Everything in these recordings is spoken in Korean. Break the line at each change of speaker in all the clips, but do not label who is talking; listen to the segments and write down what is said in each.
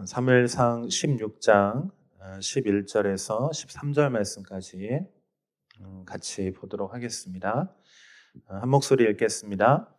사무엘상 16장 11절에서 13절 말씀까지 같이 보도록 하겠습니다. 한 목소리 읽겠습니다.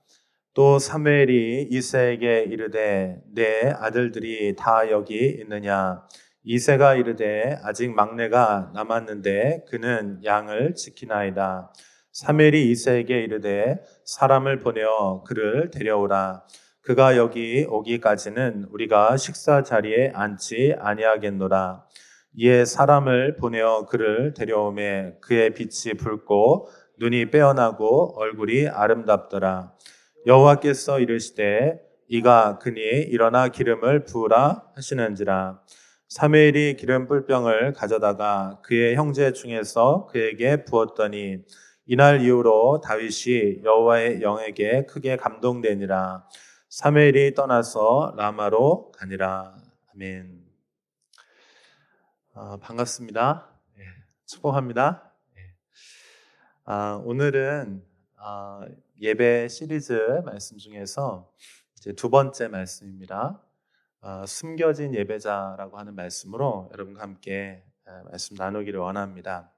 또 사무엘이 이새에게 이르되 내 아들들이 다 여기 있느냐? 이새가 이르되 아직 막내가 남았는데 그는 양을 지키나이다. 사무엘이 이새에게 이르되 사람을 보내어 그를 데려오라. 그가 여기 오기까지는 우리가 식사 자리에 앉지 아니하겠노라. 이에 사람을 보내어 그를 데려오매 그의 빛이 붉고 눈이 빼어나고 얼굴이 아름답더라. 여호와께서 이르시되 이가 그니 일어나 기름을 부으라 하시는지라. 사무엘이 기름 뿔병을 가져다가 그의 형제 중에서 그에게 부었더니 이날 이후로 다윗이 여호와의 영에게 크게 감동되니라. 사무엘이 떠나서 라마로 가니라. 아멘. 반갑습니다. 축복합니다. 오늘은 예배 시리즈 말씀 중에서 이제 두 번째 말씀입니다. 숨겨진 예배자라고 하는 말씀으로 여러분과 함께 말씀 나누기를 원합니다.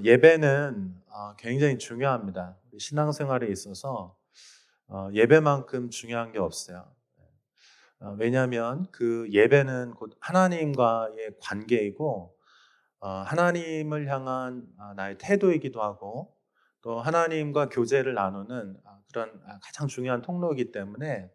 예배는 굉장히 중요합니다. 신앙생활에 있어서 예배만큼 중요한 게 없어요. 왜냐하면 그 예배는 곧 하나님과의 관계이고 하나님을 향한 나의 태도이기도 하고 또 하나님과 교제를 나누는 그런 가장 중요한 통로이기 때문에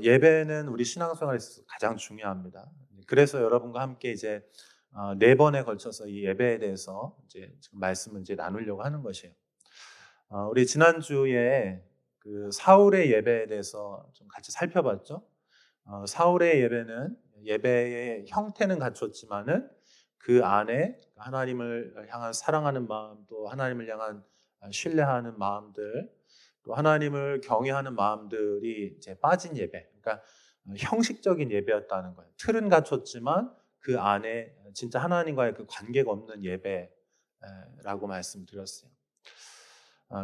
예배는 우리 신앙생활에서 가장 중요합니다. 그래서 여러분과 함께 이제 4번에 걸쳐서 이 예배에 대해서 이제 지금 말씀을 이제 나누려고 하는 것이에요. 우리 지난주에 그 사울의 예배에 대해서 좀 같이 살펴봤죠. 사울의 예배는 예배의 형태는 갖췄지만은 그 안에 하나님을 향한 사랑하는 마음, 또 하나님을 향한 신뢰하는 마음들, 또 하나님을 경외하는 마음들이 이제 빠진 예배. 그러니까 형식적인 예배였다는 거예요. 틀은 갖췄지만 그 안에 진짜 하나님과의 그 관계가 없는 예배라고 말씀드렸어요.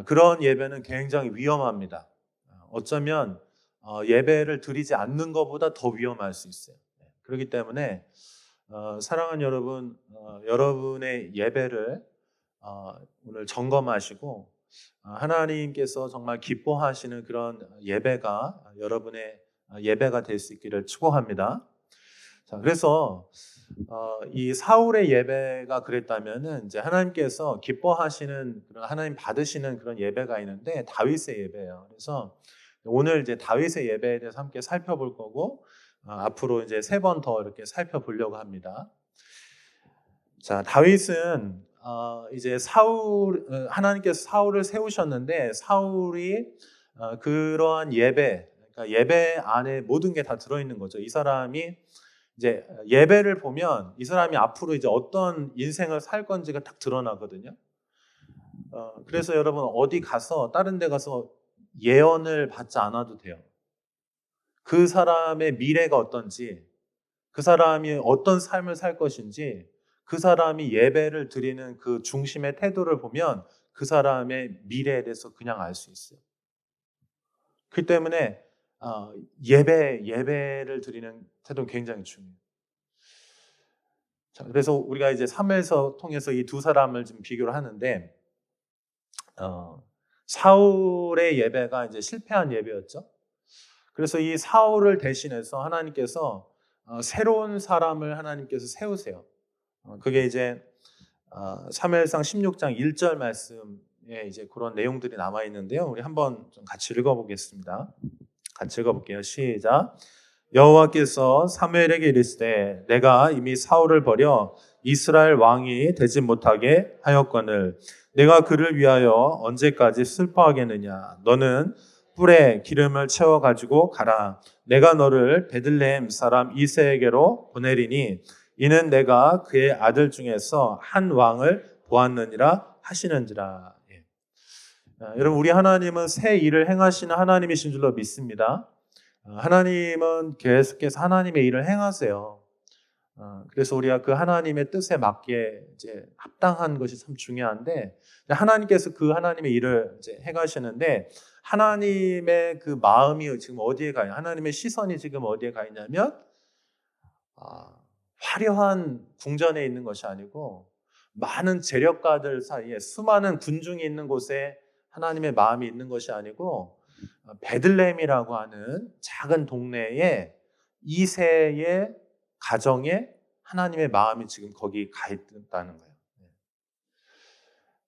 그런 예배는 굉장히 위험합니다. 어쩌면 예배를 드리지 않는 것보다 더 위험할 수 있어요. 그렇기 때문에 사랑하는 여러분, 여러분의 예배를 오늘 점검하시고 하나님께서 정말 기뻐하시는 그런 예배가 여러분의 예배가 될 수 있기를 축복합니다. 자, 그래서 이 사울의 예배가 그랬다면은 이제 하나님께서 기뻐하시는 그런 하나님 받으시는 그런 예배가 있는데 다윗의 예배예요. 그래서 오늘 이제 다윗의 예배에 대해서 함께 살펴볼 거고 앞으로 이제 3번 더 이렇게 살펴보려고 합니다. 자, 다윗은 이제 하나님께서 사울을 세우셨는데 사울이 그러한 예배, 그러니까 예배 안에 모든 게 다 들어있는 거죠. 이 사람이 이제 예배를 보면 이 사람이 앞으로 이제 어떤 인생을 살 건지가 딱 드러나거든요. 그래서 여러분 어디 가서 다른 데 가서 예언을 받지 않아도 돼요. 그 사람의 미래가 어떤지, 그 사람이 어떤 삶을 살 것인지, 그 사람이 예배를 드리는 그 중심의 태도를 보면 그 사람의 미래에 대해서 그냥 알 수 있어요. 그 때문에 예배를 드리는 태도는 굉장히 중요해요. 자, 그래서 우리가 이제 사무엘서 통해서 이 두 사람을 좀 비교를 하는데 사울의 예배가 이제 실패한 예배였죠. 그래서 이 사울을 대신해서 하나님께서 새로운 사람을 하나님께서 세우세요. 그게 이제 사무엘상 16장 1절 말씀에 이제 그런 내용들이 남아 있는데요. 우리 한번 좀 같이 읽어보겠습니다. 같이 읽어볼게요. 시작. 여호와께서 사무엘에게 이르시되 내가 이미 사울을 버려 이스라엘 왕이 되지 못하게 하였거늘 내가 그를 위하여 언제까지 슬퍼하겠느냐. 너는 뿔에 기름을 채워 가지고 가라. 내가 너를 베들레헴 사람 이새에게로 보내리니 이는 내가 그의 아들 중에서 한 왕을 보았느니라 하시는지라. 여러분 우리 하나님은 새 일을 행하시는 하나님이신 줄로 믿습니다. 하나님은 계속해서 하나님의 일을 행하세요. 그래서 우리가 그 하나님의 뜻에 맞게 이제 합당한 것이 참 중요한데 하나님께서 그 하나님의 일을 이제 행하시는데 하나님의 그 마음이 지금 어디에 가 있냐? 하나님의 시선이 지금 어디에 가 있냐면 화려한 궁전에 있는 것이 아니고 많은 재력가들 사이에 수많은 군중이 있는 곳에 하나님의 마음이 있는 것이 아니고 베들레헴이라고 하는 작은 동네에 이세의 가정에 하나님의 마음이 지금 거기 가 있다는 거예요.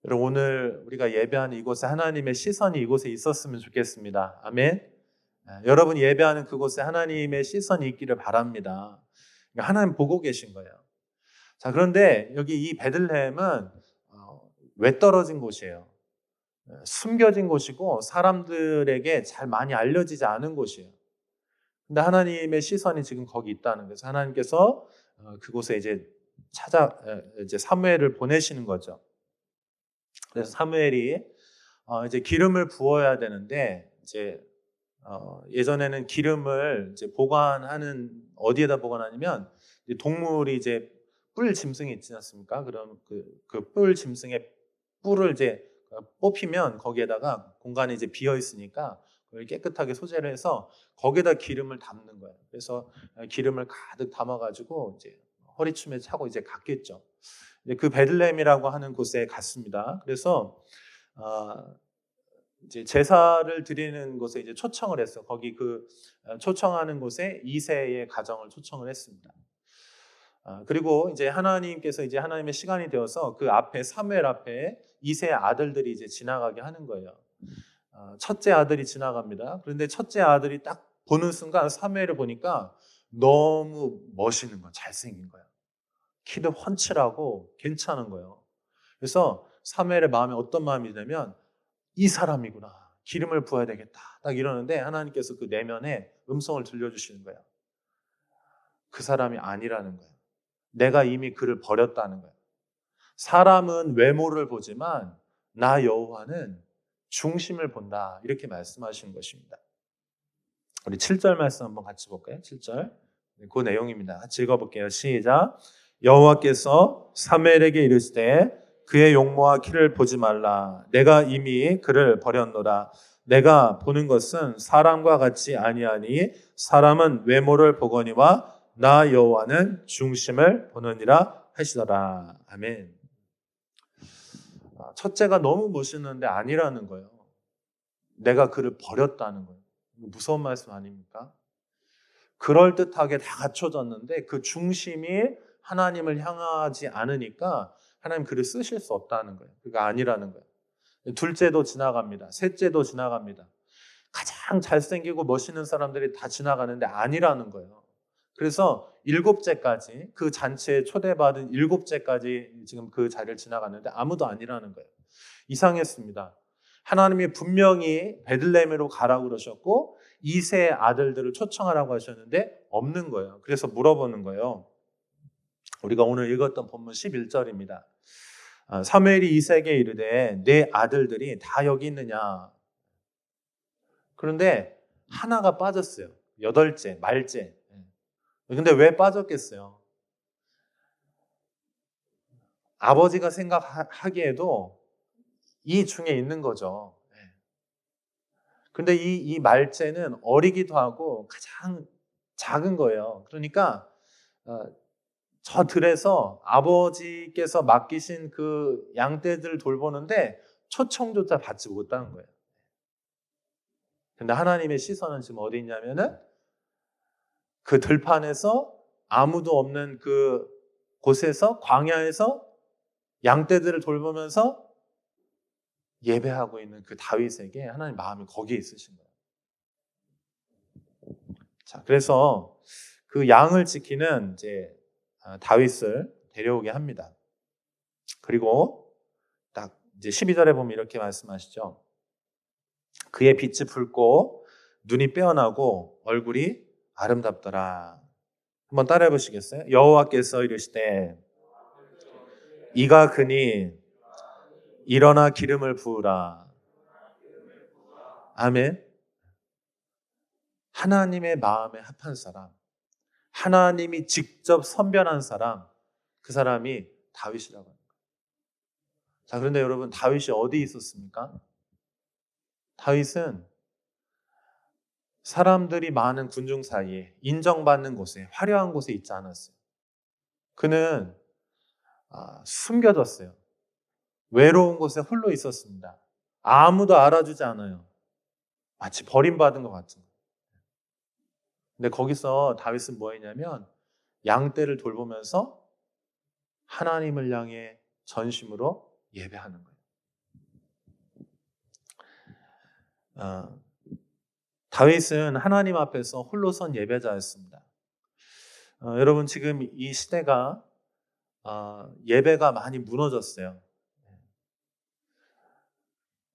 여러분, 오늘 우리가 예배하는 이곳에 하나님의 시선이 이곳에 있었으면 좋겠습니다. 아멘. 여러분이 예배하는 그곳에 하나님의 시선이 있기를 바랍니다. 그러니까 하나님 보고 계신 거예요. 자, 그런데 여기 이 베들레헴은 왜 떨어진 곳이에요? 숨겨진 곳이고 사람들에게 잘 많이 알려지지 않은 곳이에요. 근데 하나님의 시선이 지금 거기 있다는 거예요. 하나님께서 그곳에 이제 사무엘을 보내시는 거죠. 그래서 사무엘이 이제 기름을 부어야 되는데 예전에는 기름을 이제 보관하는 어디에다 보관하냐면 동물이 이제 뿔 짐승이 있지 않습니까? 그럼 그 뿔 짐승의 뿔을 이제 뽑히면 거기에다가 공간이 이제 비어 있으니까 그걸 깨끗하게 소재를 해서 거기에다 기름을 담는 거예요. 그래서 기름을 가득 담아가지고 이제 허리춤에 차고 이제 갔겠죠. 그 베들레헴이라고 하는 곳에 갔습니다. 그래서 이제 제사를 드리는 곳에 이제 초청을 했어. 거기 초청하는 곳에 이세의 가정을 초청을 했습니다. 그리고 이제 하나님께서 이제 하나님의 시간이 되어서 그 앞에 사무엘 앞에 이세의 아들들이 이제 지나가게 하는 거예요. 첫째 아들이 지나갑니다. 그런데 첫째 아들이 딱 보는 순간 사무엘을 보니까 너무 멋있는 거야. 잘생긴 거야. 키도 훤칠하고 괜찮은 거예요. 그래서 사무엘의 마음에 어떤 마음이 드냐면 이 사람이구나. 기름을 부어야 되겠다. 딱 이러는데 하나님께서 그 내면에 음성을 들려주시는 거예요. 그 사람이 아니라는 거예요. 내가 이미 그를 버렸다는 거예요. 사람은 외모를 보지만 나 여호와는 중심을 본다. 이렇게 말씀하시는 것입니다. 우리 7절 말씀 한번 같이 볼까요? 7절. 그 내용입니다. 같이 읽어볼게요. 시작. 여호와께서 사무엘에게 이르시되 그의 용모와 키를 보지 말라. 내가 이미 그를 버렸노라. 내가 보는 것은 사람과 같이 아니하니 사람은 외모를 보거니와 나 여호와는 중심을 보느니라 하시더라. 아멘. 첫째가 너무 멋있는데 아니라는 거예요. 내가 그를 버렸다는 거예요. 무서운 말씀 아닙니까? 그럴듯하게 다 갖춰졌는데 그 중심이 하나님을 향하지 않으니까 하나님 그를 쓰실 수 없다는 거예요. 그가 아니라는 거예요. 둘째도 지나갑니다. 셋째도 지나갑니다. 가장 잘생기고 멋있는 사람들이 다 지나가는데 아니라는 거예요. 그래서 일곱째까지 그 잔치에 초대받은 일곱째까지 지금 그 자리를 지나갔는데 아무도 아니라는 거예요. 이상했습니다. 하나님이 분명히 베들레헴으로 가라고 그러셨고 이세의 아들들을 초청하라고 하셨는데 없는 거예요. 그래서 물어보는 거예요. 우리가 오늘 읽었던 본문 11절입니다. 사무엘이 이세에게 이르되 내 아들들이 다 여기 있느냐. 그런데 하나가 빠졌어요. 8째, 말째. 근데 왜 빠졌겠어요? 아버지가 생각하기에도 이 중에 있는 거죠. 근데 이 말째는 어리기도 하고 가장 작은 거예요. 그러니까 저 들에서 아버지께서 맡기신 그 양떼들을 돌보는데 초청조차 받지 못하는 거예요. 근데 하나님의 시선은 지금 어디 있냐면은 그 들판에서 아무도 없는 그 곳에서 광야에서 양떼들을 돌보면서 예배하고 있는 그 다윗에게 하나님 마음이 거기에 있으신 거예요. 자, 그래서 그 양을 지키는 이제 다윗을 데려오게 합니다. 그리고 딱 이제 12절에 보면 이렇게 말씀하시죠. 그의 빛이 붉고 눈이 빼어나고 얼굴이 아름답더라. 한번 따라해 보시겠어요? 여호와께서 이르시되 이가 그니 일어나 기름을 부으라. 아멘. 하나님의 마음에 합한 사람, 하나님이 직접 선별한 사람, 그 사람이 다윗이라고 합니다. 자, 그런데 여러분 다윗이 어디 있었습니까? 다윗은 사람들이 많은 군중 사이에 인정받는 곳에 화려한 곳에 있지 않았어요. 그는 숨겨졌어요. 외로운 곳에 홀로 있었습니다. 아무도 알아주지 않아요. 마치 버림받은 것 같은 거예요. 근데 거기서 다윗은 뭐 했냐면 양떼를 돌보면서 하나님을 향해 전심으로 예배하는 거예요. 어, 다윗은 하나님 앞에서 홀로 선 예배자였습니다. 여러분 지금 이 시대가 예배가 많이 무너졌어요.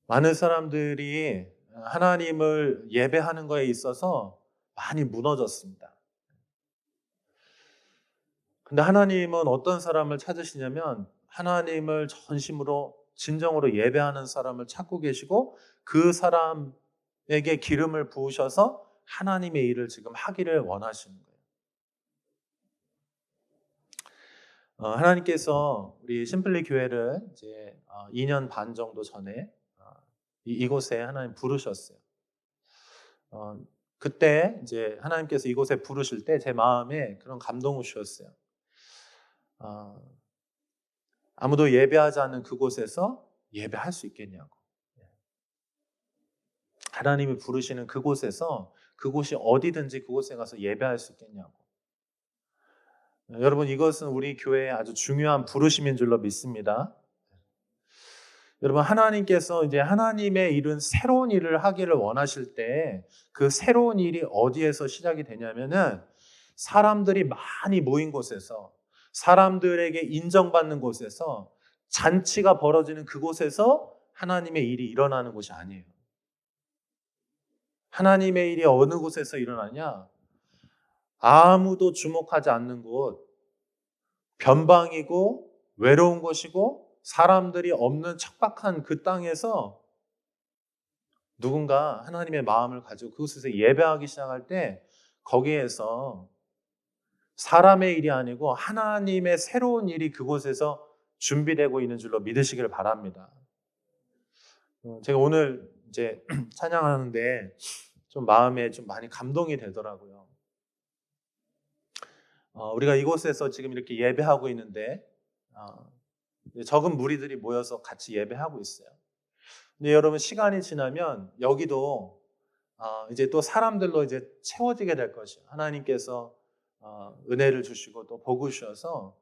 많은 사람들이 하나님을 예배하는 거에 있어서 많이 무너졌습니다. 근데 하나님은 어떤 사람을 찾으시냐면 하나님을 전심으로 진정으로 예배하는 사람을 찾고 계시고 그 사람에게 기름을 부으셔서 하나님의 일을 지금 하기를 원하시는 거예요. 하나님께서 우리 심플리 교회를 이제 2년 반 정도 전에 이곳에 하나님 부르셨어요. 그때 이제 하나님께서 이곳에 부르실 때 제 마음에 그런 감동을 주셨어요. 아무도 예배하지 않는 그곳에서 예배할 수 있겠냐고. 하나님이 부르시는 그곳에서 그곳이 어디든지 그곳에 가서 예배할 수 있겠냐고. 여러분 이것은 우리 교회의 아주 중요한 부르심인 줄로 믿습니다. 여러분 하나님께서 이제 하나님의 일은 새로운 일을 하기를 원하실 때 그 새로운 일이 어디에서 시작이 되냐면은 사람들이 많이 모인 곳에서 사람들에게 인정받는 곳에서 잔치가 벌어지는 그곳에서 하나님의 일이 일어나는 곳이 아니에요. 하나님의 일이 어느 곳에서 일어나냐? 아무도 주목하지 않는 곳, 변방이고 외로운 곳이고 사람들이 없는 척박한 그 땅에서 누군가 하나님의 마음을 가지고 그곳에서 예배하기 시작할 때 거기에서 사람의 일이 아니고 하나님의 새로운 일이 그곳에서 준비되고 있는 줄로 믿으시길 바랍니다. 제가 오늘 이제 찬양하는데 좀 마음에 좀 많이 감동이 되더라고요. 우리가 이곳에서 지금 이렇게 예배하고 있는데 적은 무리들이 모여서 같이 예배하고 있어요. 근데 여러분 시간이 지나면 여기도 이제 또 사람들로 이제 채워지게 될 것이에요. 하나님께서 은혜를 주시고 또 복을 주셔서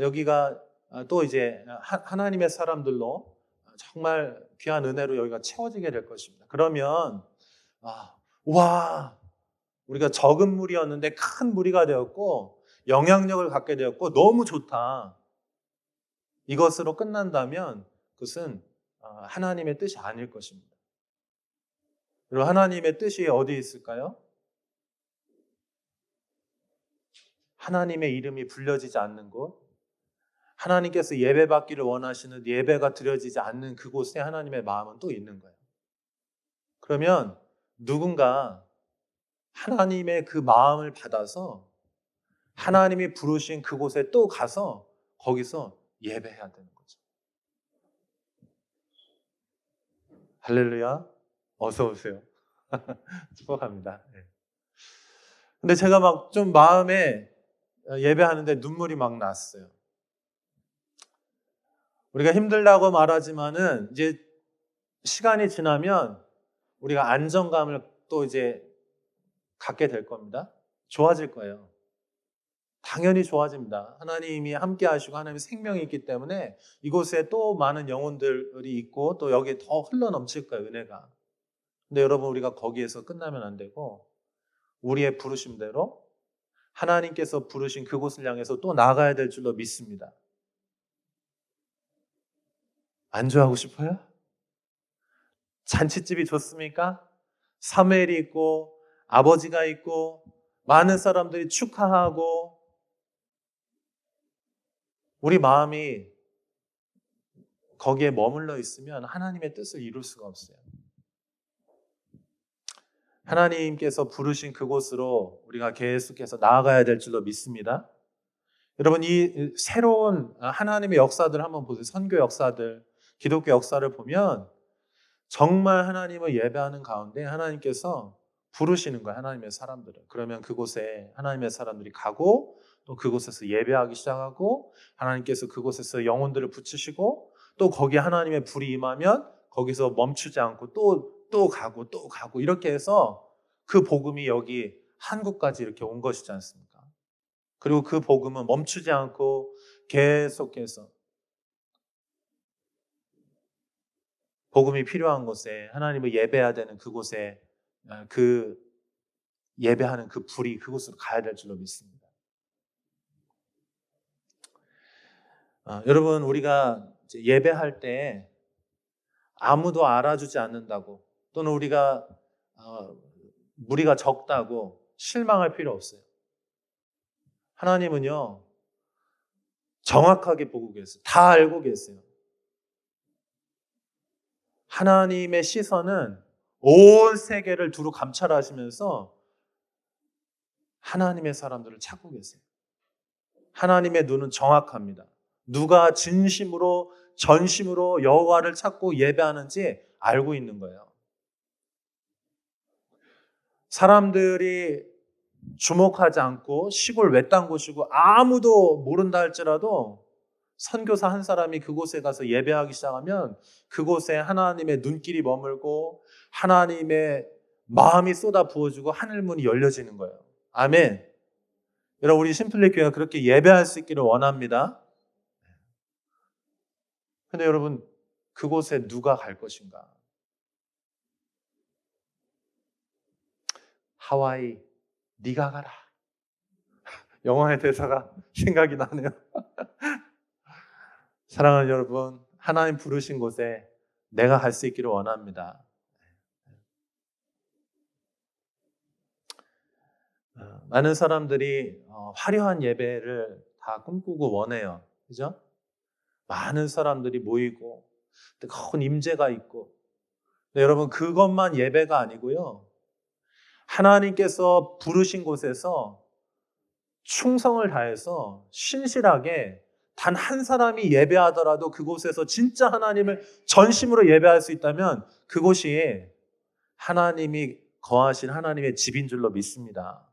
여기가 또 이제 하나님의 사람들로 정말 귀한 은혜로 여기가 채워지게 될 것입니다. 그러면 와 우리가 적은 무리였는데 큰 무리가 되었고 영향력을 갖게 되었고 너무 좋다. 이것으로 끝난다면 그것은 하나님의 뜻이 아닐 것입니다. 여러분 하나님의 뜻이 어디에 있을까요? 하나님의 이름이 불려지지 않는 곳, 하나님께서 예배받기를 원하시는 예배가 드려지지 않는 그곳에 하나님의 마음은 또 있는 거예요. 그러면 누군가 하나님의 그 마음을 받아서 하나님이 부르신 그곳에 또 가서 거기서 예배해야 되는 거죠. 할렐루야. 어서 오세요. 축복합니다. 근데 제가 막 좀 마음에 예배하는데 눈물이 막 났어요. 우리가 힘들다고 말하지만은 이제 시간이 지나면 우리가 안정감을 또 이제 갖게 될 겁니다. 좋아질 거예요. 당연히 좋아집니다. 하나님이 함께 하시고 하나님의 생명이 있기 때문에 이곳에 또 많은 영혼들이 있고 또 여기에 더 흘러넘칠 거예요, 은혜가. 근데 여러분 우리가 거기에서 끝나면 안 되고 우리의 부르심대로 하나님께서 부르신 그곳을 향해서 또 나가야 될 줄로 믿습니다. 안주하고 싶어요? 잔치집이 좋습니까? 사무엘이 있고 아버지가 있고 많은 사람들이 축하하고 우리 마음이 거기에 머물러 있으면 하나님의 뜻을 이룰 수가 없어요. 하나님께서 부르신 그곳으로 우리가 계속해서 나아가야 될 줄로 믿습니다. 여러분 이 새로운 하나님의 역사들 한번 보세요. 선교 역사들, 기독교 역사를 보면 정말 하나님을 예배하는 가운데 하나님께서 부르시는 거예요, 하나님의 사람들을. 그러면 그곳에 하나님의 사람들이 가고 또 그곳에서 예배하기 시작하고 하나님께서 그곳에서 영혼들을 붙이시고 또 거기에 하나님의 불이 임하면 거기서 멈추지 않고 또 가고 또 가고 이렇게 해서 그 복음이 여기 한국까지 이렇게 온 것이지 않습니까? 그리고 그 복음은 멈추지 않고 계속해서 복음이 필요한 곳에 하나님을 예배해야 되는 그곳에 그 예배하는 그 불이 그곳으로 가야 될 줄로 믿습니다. 여러분 우리가 이제 예배할 때 아무도 알아주지 않는다고 또는 우리가 무리가 적다고 실망할 필요 없어요. 하나님은요 정확하게 보고 계세요. 다 알고 계세요. 하나님의 시선은 온 세계를 두루 감찰하시면서 하나님의 사람들을 찾고 계세요. 하나님의 눈은 정확합니다. 누가 진심으로 전심으로 여호와를 찾고 예배하는지 알고 있는 거예요. 사람들이 주목하지 않고 시골 외딴 곳이고 아무도 모른다 할지라도 선교사 한 사람이 그곳에 가서 예배하기 시작하면 그곳에 하나님의 눈길이 머물고 하나님의 마음이 쏟아 부어지고 하늘문이 열려지는 거예요. 아멘. 여러분 우리 심플리 교회가 그렇게 예배할 수 있기를 원합니다. 근데 여러분 그곳에 누가 갈 것인가? 하와이 네가 가라. 영화의 대사가 생각이 나네요. 사랑하는 여러분, 하나님 부르신 곳에 내가 갈 수 있기를 원합니다. 많은 사람들이 화려한 예배를 다 꿈꾸고 원해요. 그죠? 많은 사람들이 모이고 큰 임재가 있고 근데 여러분 그것만 예배가 아니고요. 하나님께서 부르신 곳에서 충성을 다해서 신실하게 단 한 사람이 예배하더라도 그곳에서 진짜 하나님을 전심으로 예배할 수 있다면 그곳이 하나님이 거하신 하나님의 집인 줄로 믿습니다.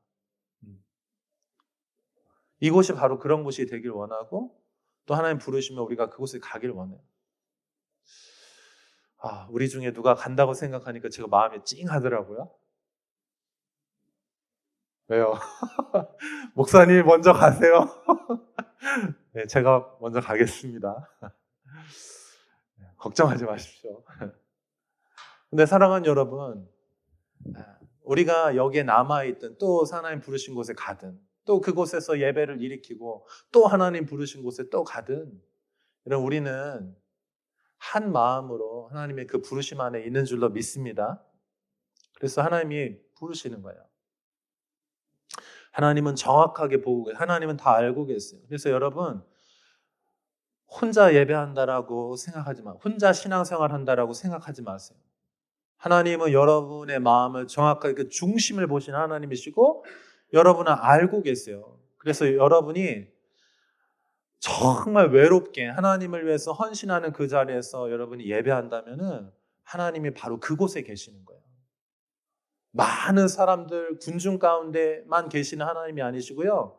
이곳이 바로 그런 곳이 되길 원하고 또 하나님 부르시면 우리가 그곳에 가길 원해요. 우리 중에 누가 간다고 생각하니까 제가 마음이 찡하더라고요. 왜요? 목사님 먼저 가세요. 네, 제가 먼저 가겠습니다. 걱정하지 마십시오. 근데 사랑하는 여러분, 우리가 여기에 남아있든 또 하나님 부르신 곳에 가든 또 그곳에서 예배를 일으키고 또 하나님 부르신 곳에 또 가든 이런 우리는 한 마음으로 하나님의 그 부르심 안에 있는 줄로 믿습니다. 그래서 하나님이 부르시는 거예요. 하나님은 정확하게 보고 계세요. 하나님은 다 알고 계세요. 그래서 여러분 혼자 예배한다라고 생각하지 마세요. 혼자 신앙생활 한다라고 생각하지 마세요. 하나님은 여러분의 마음을 정확하게 그 중심을 보시는 하나님이시고 여러분은 알고 계세요. 그래서 여러분이 정말 외롭게 하나님을 위해서 헌신하는 그 자리에서 여러분이 예배한다면은 하나님이 바로 그곳에 계시는 거예요. 많은 사람들 군중 가운데만 계시는 하나님이 아니시고요.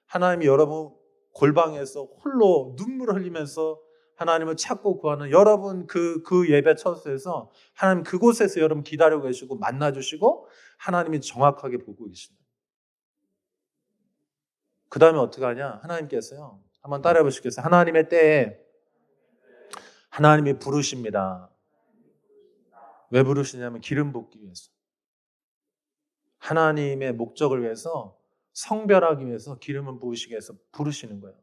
하나님이 여러분 골방에서 홀로 눈물을 흘리면서 하나님을 찾고 구하는 여러분 그 예배 처소에서 하나님 그곳에서 여러분 기다리고 계시고 만나주시고 하나님이 정확하게 보고 계십니다. 그 다음에 어떻게 하냐? 하나님께서요. 한번 따라해 보시겠어요? 하나님의 때에 하나님이 부르십니다. 왜 부르시냐면 기름 붓기 위해서. 하나님의 목적을 위해서 성별하기 위해서 기름을 부으시기 위해서 부르시는 거예요.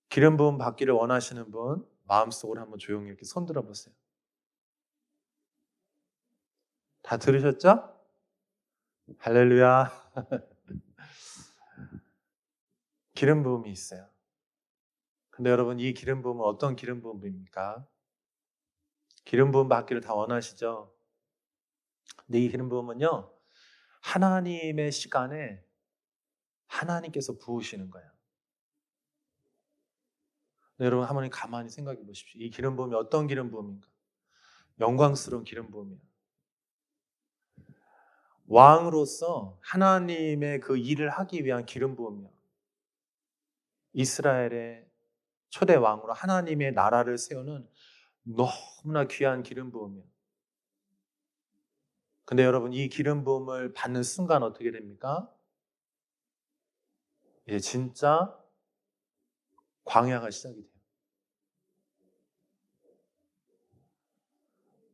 기름 부음 받기를 원하시는 분 마음속으로 한번 조용히 이렇게 손 들어보세요. 다 들으셨죠? 할렐루야. 기름 부음이 있어요. 근데 여러분 이 기름 부음은 어떤 기름 부음입니까? 기름 부음 받기를 다 원하시죠? 근데 이 기름 부음은요. 하나님의 시간에 하나님께서 부으시는 거예요. 여러분 한번 가만히 생각해 보십시오. 이 기름 부음이 어떤 기름 부음인가? 영광스러운 기름 부음이에요. 왕으로서 하나님의 그 일을 하기 위한 기름 부음이요. 이스라엘의 초대 왕으로 하나님의 나라를 세우는 너무나 귀한 기름 부음이요. 근데 여러분, 이 기름 부음을 받는 순간 어떻게 됩니까? 이제 진짜 광야가 시작이 돼요.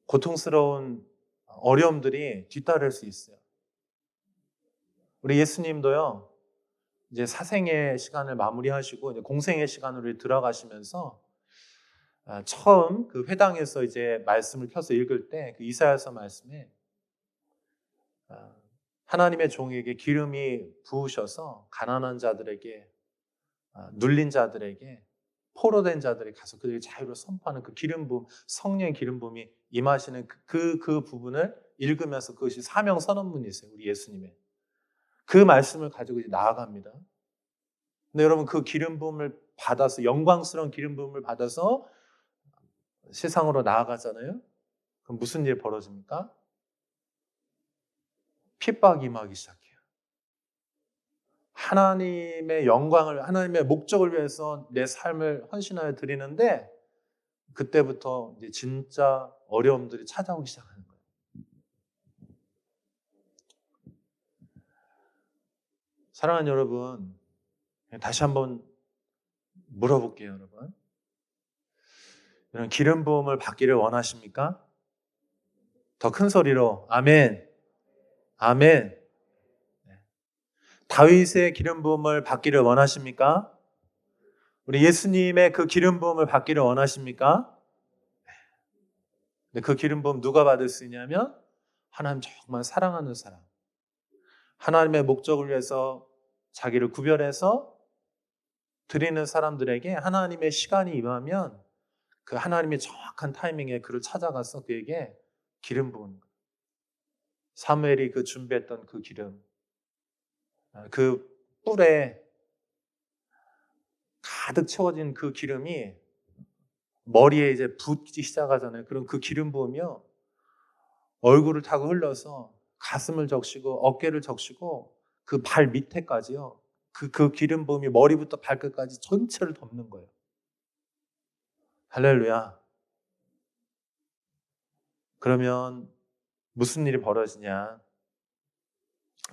고통스러운 어려움들이 뒤따를 수 있어요. 우리 예수님도요, 이제 사생의 시간을 마무리하시고 이제 공생의 시간으로 들어가시면서 처음 그 회당에서 이제 말씀을 펴서 읽을 때 그 이사야서 말씀에 하나님의 종에게 기름이 부으셔서 가난한 자들에게, 눌린 자들에게, 포로된 자들에게 가서 그들에게 자유를 선포하는 그 기름 부음, 성령의 기름 부음이 임하시는 그 부분을 읽으면서 그것이 사명 선언문이세요. 우리 예수님의 그 말씀을 가지고 이제 나아갑니다. 근데 여러분, 그 기름 부음을 받아서, 영광스러운 기름 부음을 받아서 세상으로 나아가잖아요. 그럼 무슨 일이 벌어집니까? 핍박이 임하기 시작해요. 하나님의 영광을, 하나님의 목적을 위해서 내 삶을 헌신하여 드리는데 그때부터 이제 진짜 어려움들이 찾아오기 시작하는 거예요. 사랑하는 여러분, 다시 한번 물어볼게요, 여러분. 이런 기름 부음을 받기를 원하십니까? 더 큰 소리로 아멘, 아멘. 다윗의 기름 부음을 받기를 원하십니까? 우리 예수님의 그 기름 부음을 받기를 원하십니까? 근데 그 기름 부음 누가 받을 수 있냐면 하나님 정말 사랑하는 사람, 하나님의 목적을 위해서 자기를 구별해서 드리는 사람들에게 하나님의 시간이 임하면 그 하나님의 정확한 타이밍에 그를 찾아가서 그에게 기름 부은 거예요. 사무엘이 그 준비했던 그 기름, 그 뿔에 가득 채워진 그 기름이 머리에 이제 붓기 시작하잖아요. 그럼 그 기름 부으며 얼굴을 타고 흘러서 가슴을 적시고 어깨를 적시고 그 발 밑에까지요. 그 기름 부음이 머리부터 발끝까지 전체를 덮는 거예요. 할렐루야. 그러면 무슨 일이 벌어지냐?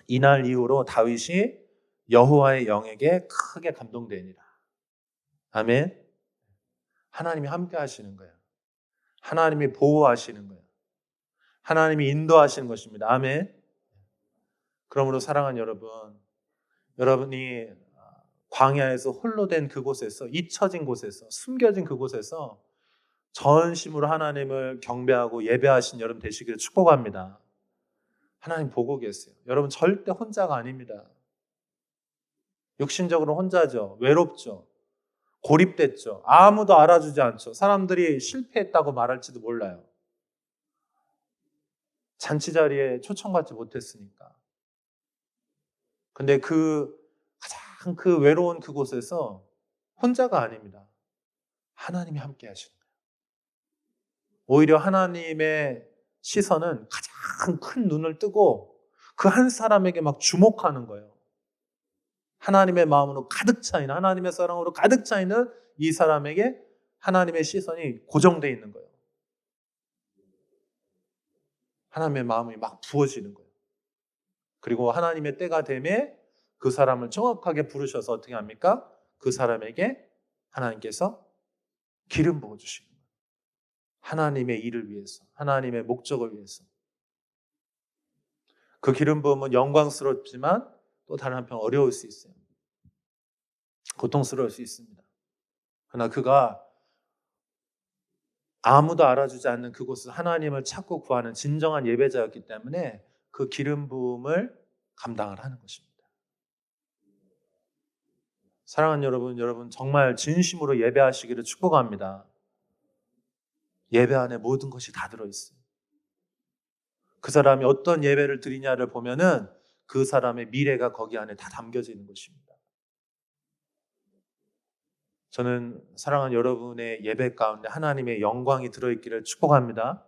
이날 이후로 다윗이 여호와의 영에게 크게 감동되니라. 아멘. 하나님이 함께 하시는 거예요. 하나님이 보호하시는 거예요. 하나님이 인도하시는 것입니다. 아멘. 그러므로 사랑하는 여러분, 여러분이 광야에서 홀로 된 그곳에서, 잊혀진 곳에서, 숨겨진 그곳에서 전심으로 하나님을 경배하고 예배하신 여러분 되시기를 축복합니다. 하나님 보고 계세요. 여러분 절대 혼자가 아닙니다. 육신적으로 혼자죠. 외롭죠. 고립됐죠. 아무도 알아주지 않죠. 사람들이 실패했다고 말할지도 몰라요. 잔치 자리에 초청받지 못했으니까. 근데 가장 그 외로운 그곳에서 혼자가 아닙니다. 하나님이 함께 하시는 거예요. 오히려 하나님의 시선은 가장 큰 눈을 뜨고 그 한 사람에게 막 주목하는 거예요. 하나님의 마음으로 가득 차 있는, 하나님의 사랑으로 가득 차 있는 이 사람에게 하나님의 시선이 고정되어 있는 거예요. 하나님의 마음이 막 부어지는 거예요. 그리고 하나님의 때가 되매 그 사람을 정확하게 부르셔서 어떻게 합니까? 그 사람에게 하나님께서 기름 부어주시는 거예요. 하나님의 일을 위해서, 하나님의 목적을 위해서. 그 기름 부음은 영광스럽지만 또 다른 한편 어려울 수 있어요. 고통스러울 수 있습니다. 그러나 그가 아무도 알아주지 않는 그곳에서 하나님을 찾고 구하는 진정한 예배자였기 때문에 그 기름 부음을 감당을 하는 것입니다. 사랑하는 여러분 정말 진심으로 예배하시기를 축복합니다. 예배 안에 모든 것이 다 들어있어요. 그 사람이 어떤 예배를 드리냐를 보면은 그 사람의 미래가 거기 안에 다 담겨져 있는 것입니다. 저는 사랑하는 여러분의 예배 가운데 하나님의 영광이 들어있기를 축복합니다.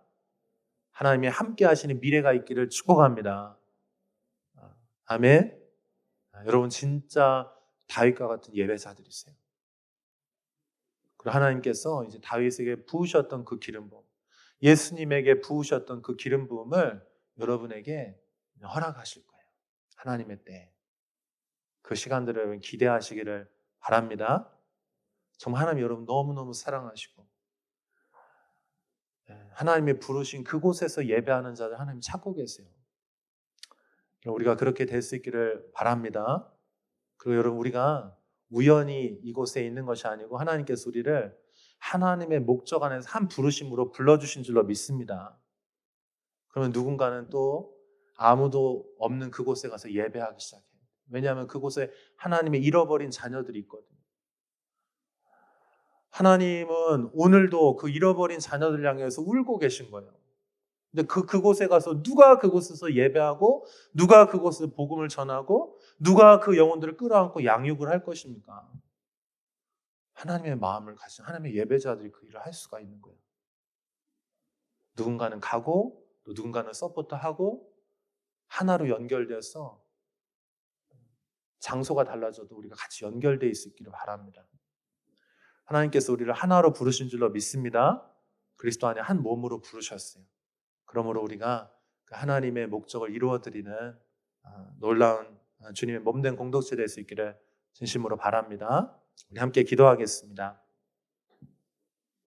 하나님이 함께 하시는 미래가 있기를 축복합니다. 아멘. 여러분 진짜 다윗과 같은 예배자들이세요. 그리고 하나님께서 이제 다윗에게 부으셨던 그 기름 부음, 예수님에게 부으셨던 그 기름 부음을 여러분에게 허락하실 거예요. 하나님의 때. 그 시간들을 여러분 기대하시기를 바랍니다. 정말 하나님 여러분 너무너무 사랑하시고 하나님이 부르신 그곳에서 예배하는 자들 하나님 찾고 계세요. 우리가 그렇게 될 수 있기를 바랍니다. 그리고 여러분 우리가 우연히 이곳에 있는 것이 아니고 하나님께서 우리를 하나님의 목적 안에서 한 부르심으로 불러주신 줄로 믿습니다. 그러면 누군가는 또 아무도 없는 그곳에 가서 예배하기 시작해요. 왜냐하면 그곳에 하나님의 잃어버린 자녀들이 있거든요. 하나님은 오늘도 그 잃어버린 자녀들 향해서 울고 계신 거예요. 근데 그곳에 가서 누가 그곳에서 예배하고 누가 그곳에서 복음을 전하고 누가 그 영혼들을 끌어안고 양육을 할 것입니까? 하나님의 마음을 가진 하나님의 예배자들이 그 일을 할 수가 있는 거예요. 누군가는 가고 또 누군가는 서포트하고 하나로 연결돼서 장소가 달라져도 우리가 같이 연결되어 있기를 바랍니다. 하나님께서 우리를 하나로 부르신 줄로 믿습니다. 그리스도 안에 한 몸으로 부르셨어요. 그러므로 우리가 그 하나님의 목적을 이루어드리는 놀라운 주님의 몸된 공동체 될 수 있기를 진심으로 바랍니다. 우리 함께 기도하겠습니다.